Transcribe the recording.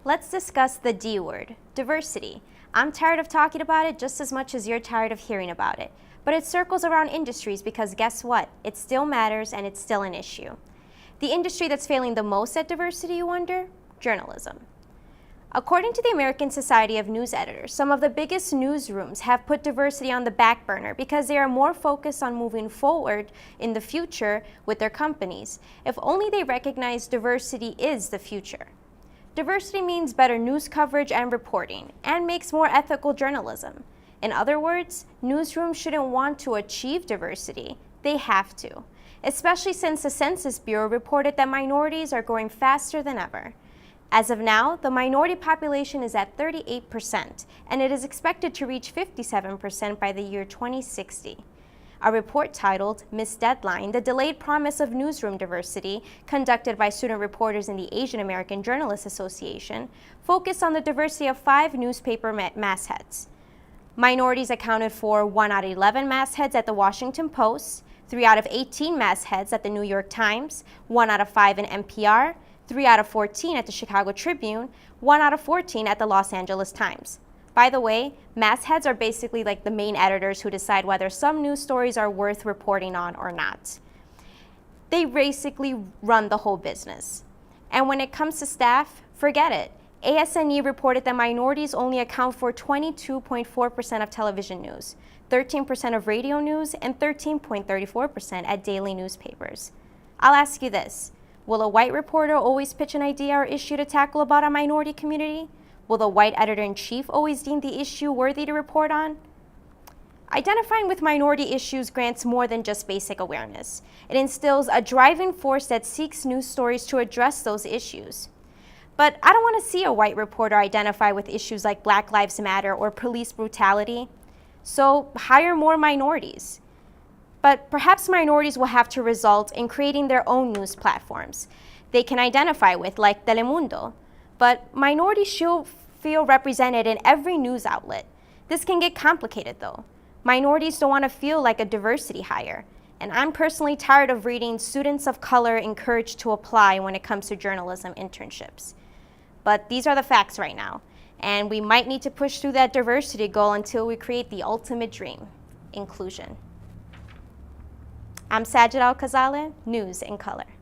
Let's discuss the D word, diversity. I'm tired of talking about it just as much as you're tired of hearing about it. But it circles around industries because guess what? It still matters and it's still an issue. The industry that's failing the most at diversity, you wonder? Journalism. According to the American Society of News Editors, some of the biggest newsrooms have put diversity on the back burner because they are more focused on moving forward in the future with their companies. If only they recognize diversity is the future. Diversity means better news coverage and reporting, and makes more ethical journalism. In other words, newsrooms shouldn't want to achieve diversity. They have to, especially since the Census Bureau reported that minorities are growing faster than ever. As of now, the minority population is at 38%, and it is expected to reach 57% by the year 2060. A report titled Missed Deadline, The Delayed Promise of Newsroom Diversity, conducted by student reporters in the Asian American Journalists Association, focused on the diversity of 5 newspaper mastheads. Minorities accounted for 1 out of 11 mastheads at the Washington Post, 3 out of 18 mastheads at the New York Times, 1 out of 5 in NPR, 3 out of 14 at the Chicago Tribune, 1 out of 14 at the Los Angeles Times. By the way, mastheads are basically like the main editors who decide whether some news stories are worth reporting on or not. They basically run the whole business. And when it comes to staff, forget it. ASNE reported that minorities only account for 22.4% of television news, 13% of radio news, and 13.34% at daily newspapers. I'll ask you this. Will a white reporter always pitch an idea or issue to tackle about a minority community? Will the white editor-in-chief always deem the issue worthy to report on? Identifying with minority issues grants more than just basic awareness. It instills a driving force that seeks news stories to address those issues. But I don't want to see a white reporter identify with issues like Black Lives Matter or police brutality. So hire more minorities. But perhaps minorities will have to result in creating their own news platforms they can identify with, like Telemundo. But minorities should feel represented in every news outlet. This can get complicated though. Minorities don't want to feel like a diversity hire. And I'm personally tired of reading students of color encouraged to apply when it comes to journalism internships. But these are the facts right now. And we might need to push through that diversity goal until we create the ultimate dream, inclusion. I'm Sajid Al-khzaleh, News in Color.